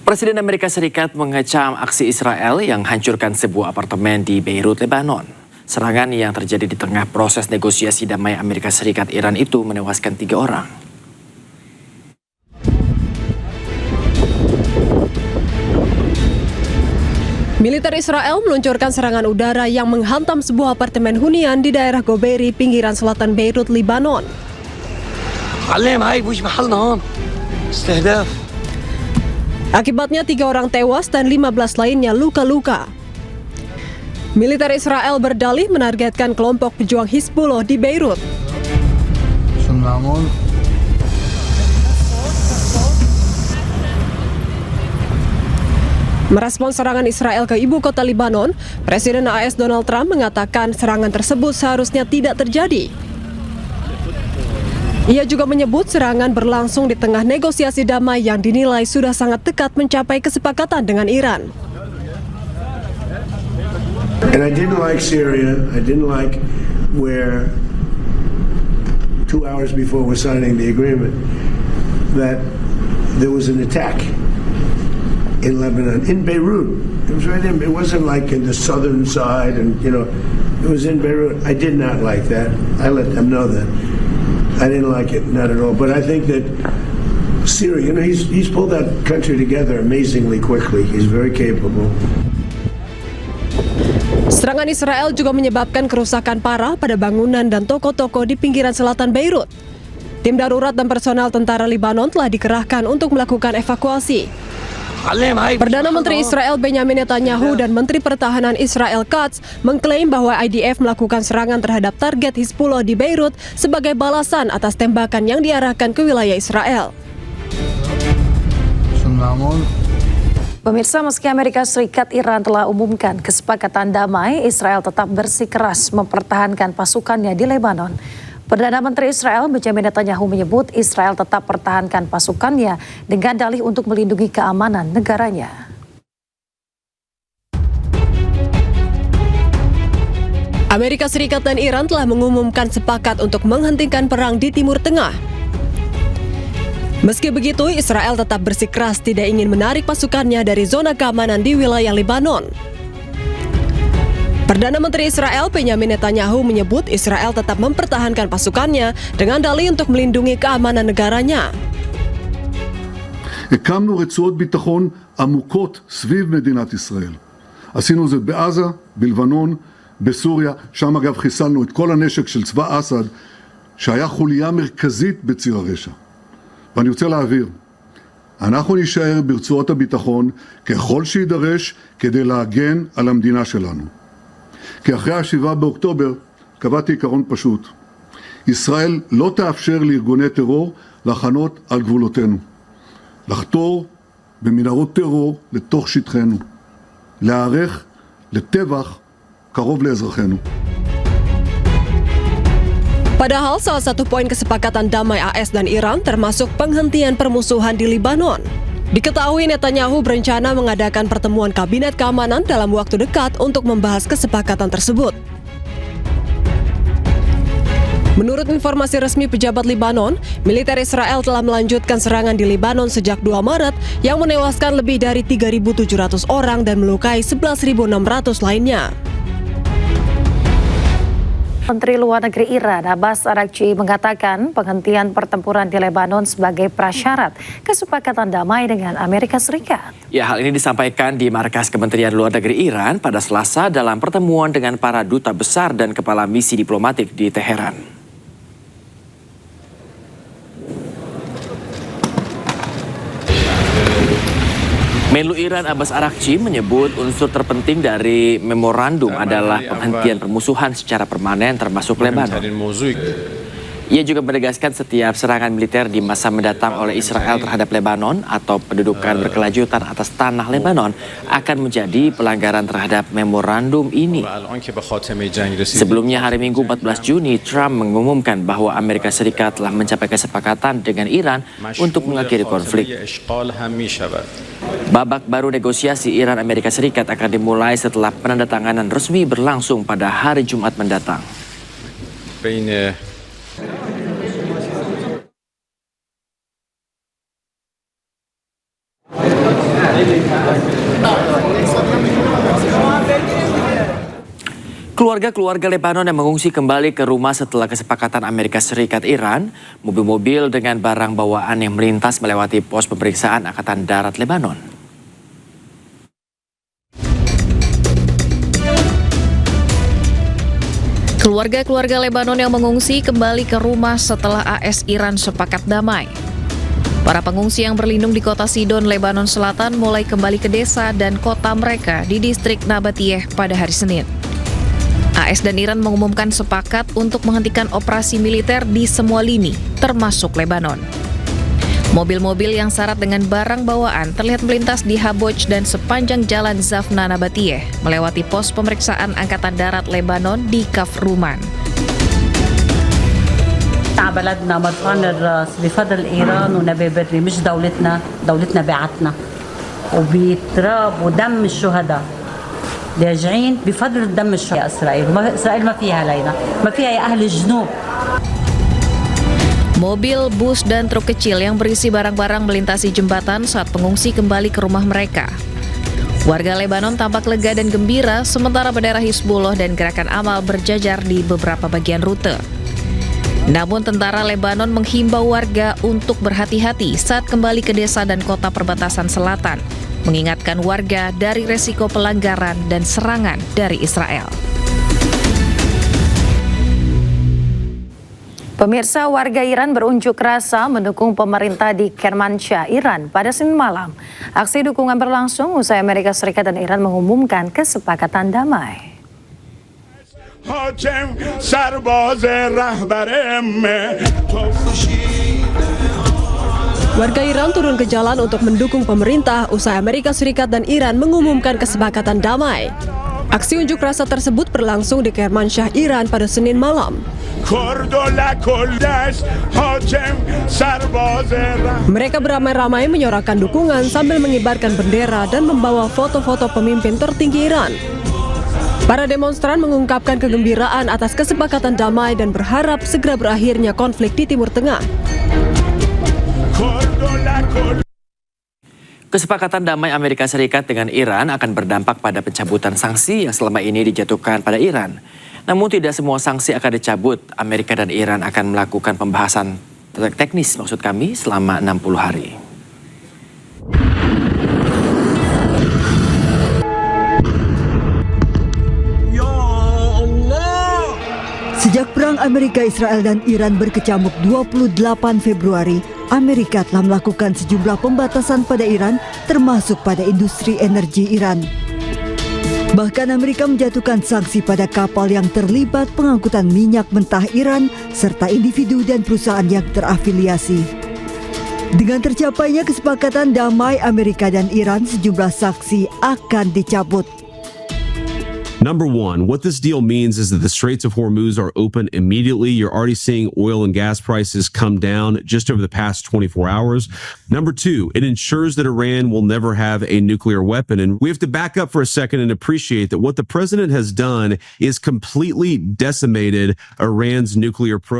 Presiden Amerika Serikat mengecam aksi Israel yang hancurkan sebuah apartemen di Beirut, Lebanon. Serangan yang terjadi di tengah proses negosiasi damai Amerika Serikat-Iran itu menewaskan 3 orang. Militer Israel meluncurkan serangan udara yang menghantam sebuah apartemen hunian di daerah Goberi, pinggiran selatan Beirut, Lebanon. Akibatnya 3 orang tewas dan 15 lainnya luka-luka. Militer Israel berdalih menargetkan kelompok pejuang Hizbullah di Beirut. Merespons serangan Israel ke ibu kota Lebanon, Presiden AS Donald Trump mengatakan serangan tersebut seharusnya tidak terjadi. Ia juga menyebut serangan berlangsung di tengah negosiasi damai yang dinilai sudah sangat dekat mencapai kesepakatan dengan Iran. And I didn't like Syria. I didn't like where 2 hours before we're signing the agreement that there was an attack in Lebanon, in Beirut. It was right in. It wasn't like in the southern side, and it was in Beirut. I did not like that. I let them know that. I didn't like it, not at all. But I think that Syria, he's pulled that country together amazingly quickly. He's very capable. Serangan Israel juga menyebabkan kerusakan parah pada bangunan dan toko-toko di pinggiran selatan Beirut. Tim darurat dan personel tentara Lebanon telah dikerahkan untuk melakukan evakuasi. Perdana Menteri Israel Benjamin Netanyahu dan Menteri Pertahanan Israel Katz mengklaim bahwa IDF melakukan serangan terhadap target Hizbullah di Beirut sebagai balasan atas tembakan yang diarahkan ke wilayah Israel. Pemirsa, meski Amerika Serikat Iran telah umumkan kesepakatan damai, Israel tetap bersikeras mempertahankan pasukannya di Lebanon. Perdana Menteri Israel Benjamin Netanyahu menyebut Israel tetap pertahankan pasukannya dengan dalih untuk melindungi keamanan negaranya. Amerika Serikat dan Iran telah mengumumkan sepakat untuk menghentikan perang di Timur Tengah. Meski begitu, Israel tetap bersikeras tidak ingin menarik pasukannya dari zona keamanan di wilayah Lebanon. Perdana Menteri Israel Benjamin Netanyahu menyebut Israel tetap mempertahankan pasukannya dengan dalih untuk melindungi keamanan negaranya. הקמנו רצועות ביטחון עמוקות סביב מדינת ישראל. עשינו זאת בעזה, בלבנון, בסוריה, שם אגב חיסלנו את כל הנשק של צבא אסד, שהיה חוליה מרכזית בציר הרשע. ואני רוצה להעביר, אנחנו נשאר ברצועות הביטחון ככל שידרש כדי להגן על המדינה שלנו. כי אחרי ה7 באוקטובר קבעתי עיקרון פשוט. ישראל לא תאפשר לארגוני טרור לחנות על גבולותינו. לחתור במנהרות טרור לתוך שטחנו. להיערך לטבח קרוב לאזרחינו. Padahal salah satu poin kesepakatan damai AS dan Iran termasuk penghentian permusuhan di Lebanon. Diketahui Netanyahu berencana mengadakan pertemuan kabinet keamanan dalam waktu dekat untuk membahas kesepakatan tersebut. Menurut informasi resmi pejabat Lebanon, militer Israel telah melanjutkan serangan di Lebanon sejak 2 Maret yang menewaskan lebih dari 3.700 orang dan melukai 11.600 lainnya. Menteri Luar Negeri Iran Abbas Araghchi mengatakan penghentian pertempuran di Lebanon sebagai prasyarat kesepakatan damai dengan Amerika Serikat. Ya, hal ini disampaikan di markas Kementerian Luar Negeri Iran pada Selasa dalam pertemuan dengan para duta besar dan kepala misi diplomatik di Teheran. Menlu Iran Abbas Araghchi menyebut unsur terpenting dari memorandum adalah penghentian permusuhan secara permanen termasuk Lebanon. Ia juga menegaskan setiap serangan militer di masa mendatang oleh Israel terhadap Lebanon atau pendudukan berkelanjutan atas tanah Lebanon akan menjadi pelanggaran terhadap memorandum ini. Sebelumnya hari Minggu 14 Juni, Trump mengumumkan bahwa Amerika Serikat telah mencapai kesepakatan dengan Iran untuk mengakhiri konflik. Babak baru negosiasi Iran-Amerika Serikat akan dimulai setelah penandatanganan resmi berlangsung pada hari Jumat mendatang. Keluarga-keluarga Lebanon yang mengungsi kembali ke rumah setelah kesepakatan Amerika Serikat Iran, mobil-mobil dengan barang bawaan yang melintas melewati pos pemeriksaan Angkatan Darat Lebanon. Keluarga-keluarga Lebanon yang mengungsi kembali ke rumah setelah AS Iran sepakat damai. Para pengungsi yang berlindung di kota Sidon, Lebanon Selatan mulai kembali ke desa dan kota mereka di distrik Nabatiyeh pada hari Senin. AS dan Iran mengumumkan sepakat untuk menghentikan operasi militer di semua lini, termasuk Lebanon. Mobil-mobil yang syarat dengan barang bawaan terlihat melintas di Haboj dan sepanjang jalan Zafna Nabatiyeh, melewati pos pemeriksaan Angkatan Darat Lebanon di Kafruman. بلدنا مرفوعنا الراس بفضل ايران ونبي بري مش دولتنا بعتنا وبتراب ودم الشهداء راجعين بفضل دم الشهداء اسرائيل ما فيها علينا ما فيها يا اهل الجنوب. Mobil, bus, dan truk kecil yang berisi barang-barang melintasi jembatan saat pengungsi kembali ke rumah mereka. Warga Lebanon tampak lega dan gembira, sementara bendera Hizbullah dan Gerakan Amal berjajar di beberapa bagian rute. Namun tentara Lebanon menghimbau warga untuk berhati-hati saat kembali ke desa dan kota perbatasan selatan, mengingatkan warga dari resiko pelanggaran dan serangan dari Israel. Pemirsa, warga Iran berunjuk rasa mendukung pemerintah di Kermanshah, Iran pada Senin malam. Aksi dukungan berlangsung usai Amerika Serikat dan Iran mengumumkan kesepakatan damai. Warga Iran turun ke jalan untuk mendukung pemerintah usai Amerika Serikat dan Iran mengumumkan kesepakatan damai. Aksi unjuk rasa tersebut berlangsung di Kermanshah, Iran pada Senin malam. Mereka beramai-ramai menyorakan dukungan sambil mengibarkan bendera dan membawa foto-foto pemimpin tertinggi Iran. Para demonstran mengungkapkan kegembiraan atas kesepakatan damai dan berharap segera berakhirnya konflik di Timur Tengah. Kesepakatan damai Amerika Serikat dengan Iran akan berdampak pada pencabutan sanksi yang selama ini dijatuhkan pada Iran. Namun tidak semua sanksi akan dicabut. Amerika dan Iran akan melakukan pembahasan teknis selama 60 hari. Sejak perang Amerika, Israel dan Iran berkecamuk 28 Februari, Amerika telah melakukan sejumlah pembatasan pada Iran, termasuk pada industri energi Iran. Bahkan Amerika menjatuhkan sanksi pada kapal yang terlibat pengangkutan minyak mentah Iran, serta individu dan perusahaan yang terafiliasi. Dengan tercapainya kesepakatan damai Amerika dan Iran, sejumlah sanksi akan dicabut. Number one, what this deal means is that the Straits of Hormuz are open immediately. You're already seeing oil and gas prices come down just over the past 24 hours. Number two, it ensures that Iran will never have a nuclear weapon. And we have to back up for a second and appreciate that what the president has done is completely decimated Iran's nuclear program.